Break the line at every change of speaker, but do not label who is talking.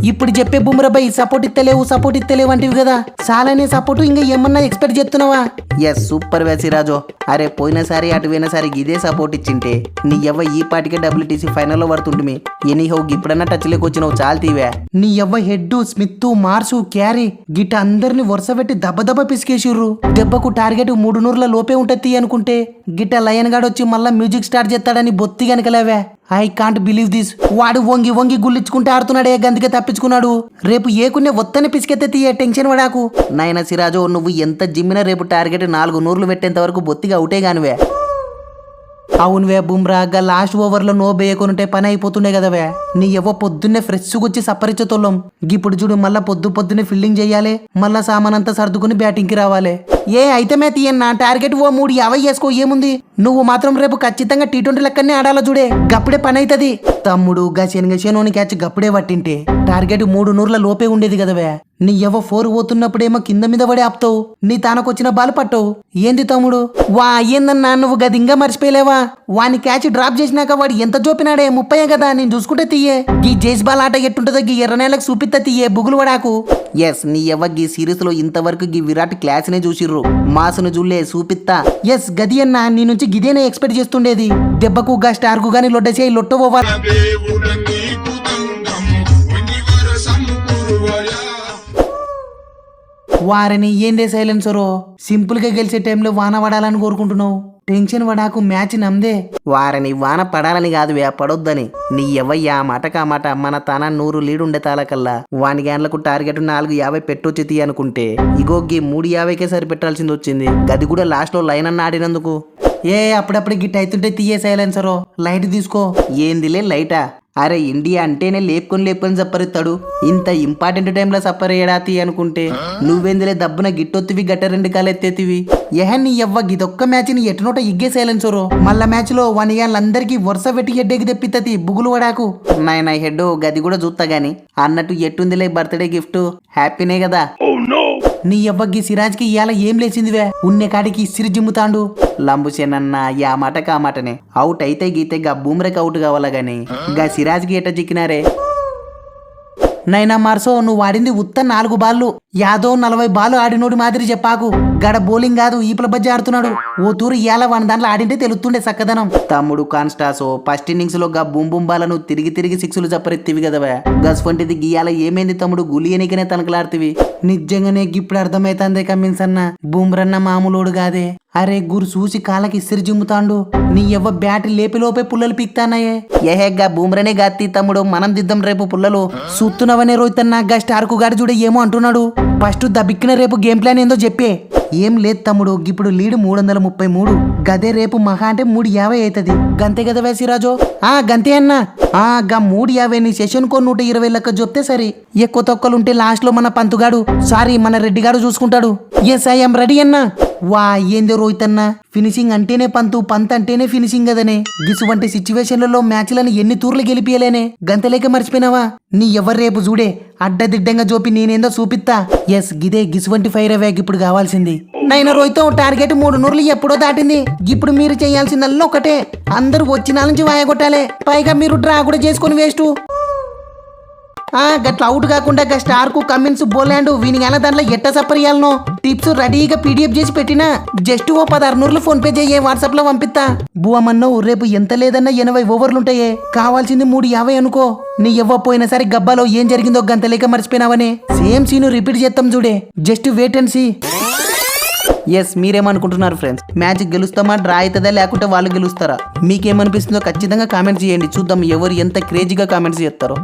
ఇప్పుడు చెప్పే బుమ్రాబాయ్ సపోర్ట్ ఇత్తలేవు అంటివి కదా చాలానే సపోర్ట్ ఇంకా ఏమన్నా ఎక్స్పెక్ట్ చేస్తున్నావా? ఎస్ సూపర్ వేసిరాజు. అరే పోయినసారి అటు పోయినసారి ఇదే సపోర్ట్ ఇచ్చింటే నీ ఎవ్వ ఈ పాటికే డబ్ల్యూటీసీ ఫైనల్లో పడుతుంటిమి. ఎనీహో ఇప్పుడన్నా టచ్ లేక వచ్చినావు చాలు తీవే. నీ ఎవ్వ హెడ్ స్మిత్ మార్సు క్యారీ గిట్ట అందరిని వరుస పెట్టి దెబ్బ పిసికేసిర్రు. దెబ్బకు టార్గెట్ 300 లోపే ఉంటది అనుకుంటే గిట్ట లయన్ గాడు వచ్చి మళ్ళా మ్యూజిక్ స్టార్ట్ చేస్తాడని బొత్తి గనకలేవే. I can't believe this. వాడు వంగి గుల్లించుకుంటే ఆడుతున్నాడే గందుకే తప్పించుకున్నాడు. రేపు ఏకునే ఒత్తని పిసికెత్తే తీయే టెన్షన్ పడాకు. నాయన సిరాజు నువ్వు ఎంత జిమ్మినా రేపు టార్గెట్ 400 పెట్టేంత వరకు బొత్తిగా అవుటే గానివే. అవునువే బుమ్రా లాస్ట్ ఓవర్లో నో బేయకుంటే పని అయిపోతుండే కదవే. నీ ఎవ్వ పొద్దున్నే ఫ్రెష్గా సప్పరిచ్చతోళ్ళం. ఇప్పుడు చూడు మళ్ళా పొద్దున్నే ఫీల్డింగ్ చెయ్యాలి, మళ్ళా సామానంతా సర్దుకుని బ్యాటింగ్కి రావాలి. అయితేమే తీయన్నా టార్గెట్ 350 చేసుకో ఏముంది. నువ్వు మాత్రం రేపు ఖచ్చితంగా T20 లెక్కనే ఆడాలా చూడే, గప్పుడే పని అవుతుంది. తమ్ముడు శనోని క్యాచ్ గప్పుడే పట్టింటే టార్గెట్ 300 లోపే ఉండేది కదవే. నీ ఎవ 4 పోతున్నప్పుడేమో కింద మీద పడి ఆపుతావు, నీ తానకొచ్చిన బాల్ పట్టవు. ఏంది తమ్ముడు వా ఏందన్నా నువ్వు గది ఇంకా మర్చిపోయలేవా? వాని క్యాచ్ డ్రాప్ చేసినాక వాడు ఎంత చూపినాడే 30 కదా, నేను చూసుకుంటే తీయే. గీ జేస్ బాల్ ఆట ఎట్టుంటుందో గీ ఎర్ర నేలకు చూపిస్తా తీయే బుగులు పడాకు. ఎస్ నీ ఎవ గీ సిరీస్ లో ఇంతవరకు గీ విరాట్ క్లాస్ నే చూసిర్రు, మాసును జుల్లే చూపిస్తా. ఎస్ గది అన్నా నీ నుంచి గిదేనే ఎక్స్పెక్ట్ చేస్తుండేది. దెబ్బకు గా స్టార్ కు గాని లొడ్డసేయి లొట్టో పోవాలి. వారిని ఏందే సైలెన్సరో, సింపుల్ గా గెలిచే టైంలో వాన పడాలని కోరుకుంటున్నావు. Tension పడాకు, match నమ్దే. వారిని వాన పడాలని కాదు పడొద్దని. నీ ఎవ్వయ్యా మాటకా మాట మన తన 100 లీడ్ ఉండే తాలకల్లా వాని గ్యాన్లకు టార్గెట్ 450 పెట్టొచ్చి తీ అనుకుంటే ఇగో గీ 350కే సరిపెట్టాల్సింది వచ్చింది. గది కూడా లాస్ట్ లో లైన్ అన్న ఆడినందుకు. అప్పుడప్పుడు గిట్ అవుతుంటే తీయే సైలెన్సరో, లైట్ తీసుకో. ఏందిలే లైటా? అరే ఇండియా అంటేనే లేపుకొని సప్పరిస్తాడు, ఇంత ఇంపార్టెంట్ టైంలో సప్పరేయడా తీ అనుకుంటే నువ్వెందులే దబ్బున గిట్టొత్తివి గట్ట 2 కాలు ఎత్తేతివి. నీ ఎవ్వ గిదొక్క మ్యాచ్ ని ఎటునోట ఇగ్గే సైలెన్సరు. మళ్ళా మ్యాచ్ లో వనిగాళ్ళందరికీ వరుస పెట్టి హెడ్డేకి తెప్పిత్తది బుగులు వడాకు. నాయన హెడ్ గది కూడా చూస్తా గాని అన్నట్టు ఎట్టుందిలే బర్త్డే గిఫ్ట్, హ్యాపీనే కదా? నీ ఎవ్వకి సిరాజ్ కి ఇయాల ఏం లేచిందివే, ఉన్నే కాడికి ఇసిరి జిమ్ముతాండు. లంబుసేనన్న యా మాట కామాటనే అవుట్ అయితే గీతే గా బూమ్రెక్ అవుట్ కావాలా గాని గా సిరాజ్ కి ఎట చిక్కినారే. నైనా మార్సో నువ్వు ఆడింది ఉత్త 4 బాళ్ళు, యాదవ్ 40 బాలు ఆడినోడి మాదిరి చెప్పాకు. గడ బౌలింగ్ కాదు ఈపుల బజ్జి ఆడుతున్నాడు. ఓ తూరు ఇయాల వాని దాంట్లో ఆడింటే తెలుస్తుండే సక్కదనం. తమ్ముడు కాన్స్టాసో ఫస్ట్ ఇన్నింగ్స్ లో గా బూమ్ బాలను తిరిగి 6లు చప్పరెత్తివి కదవా. గస్వంటిది గీయాల ఏమైంది తమ్ముడు, గులియనికనే తనకలాడుతీవి. నిజంగానే ఇప్పుడు అర్థమైతాందే కమ్మిన్స్ అన్న, బూమ్రన్న మామూలోడు కాదే. అరే గురు చూసి కాళ్ళకి ఇసిరి జిమ్ముతాండు. నీ ఎవ్వ బ్యాట్ లేపిలోపే పుల్లలు పీక్తానాయే. ఏహేగ్గా బూమ్రనే గాత్తి తమ్ముడు, మనం దిద్దాం రేపు పుల్లలు. సూత్తునవనే రోహితన్న గా స్టార్కు గాడు చూడ ఏమో అంటున్నాడు. ఫస్ట్ దబిక్కిన రేపు గేమ్ ప్లాన్ ఏందో చెప్పే. ఏం లేదు తమ్ముడు, ఇప్పుడు లీడ్ 333, గదే రేపు మహా అంటే 350 అవుతుంది. గంతే కదా వేసిరాజు? గంతే అన్నా. గా 350 నీ సెషన్ కో 120 లెక్క చెప్తే సరి. ఎక్కువ తొక్కలుంటే లాస్ట్ లో మన పంతుగాడు మన రెడ్డిగాడు చూసుకుంటాడు. ఎస్ ఐఎమ్ రెడీ అన్నా. వా ఏందో రోహిత్ అన్న, ఫినిషింగ్ అంటేనే పంత్ అంటేనే ఫినిషింగ్ కదనే. గిసువంటి సిచ్యువేషన్లలో మ్యాచ్లను ఎన్ని తూర్లు గెలిపియలేనే, గంతలేక మర్చిపోయినావా? నీ ఎవరు రేపు చూడే అడ్డదిడ్డంగా జోపి నేనేందో చూపిస్తా. ఎస్ గిదే గిసువంటి ఫైర్ అవ్యాక్ ఇప్పుడు కావాల్సింది. నైనా రోహిత్ టార్గెట్ 300 ఎప్పుడో దాటింది. ఇప్పుడు మీరు చేయాల్సిందల్లా ఒకటే, అందరూ వచ్చిన నుంచి వాయగొట్టాలి. పైగా మీరు డ్రా కూడా చేసుకుని వేస్ట్. గట్ల అవుట్ కాకుండా గా స్టార్ కు కమిన్స్ బోలాండ్ వీనిగాన దాంట్లో ఎట్ట సప్పరియాలనో టిప్స్ రెడీగా PDF చేసి పెట్టినా. జస్ట్ ఓ 1600 ఫోన్ పే చేయే, వాట్సాప్ లో పంపిస్తా. బువమన్నో రేపు ఎంత లేదన్నా 80 ఓవర్లుంటాయే, కావాల్సింది 350 అనుకో. నీ ఎవ్వపోయినా సరే గబ్బాలో ఏం జరిగిందో గంతలేక మర్చిపోయినావనే. సేమ్ సీను రిపీట్ చేస్తాం చూడే, just wait and see. Yes మీరేమనుకుంటున్నారు ఫ్రెండ్స్, మ్యాచ్ గెలుస్తామా, డ్రా అవుతుందా లేకుంటే వాళ్ళు గెలుస్తారా? మీకేమనిపిస్తుందో ఖచ్చితంగా కామెంట్స్ చేయండి. చూద్దాం ఎవరు ఎంత క్రేజీగా కామెంట్స్ చేస్తారో.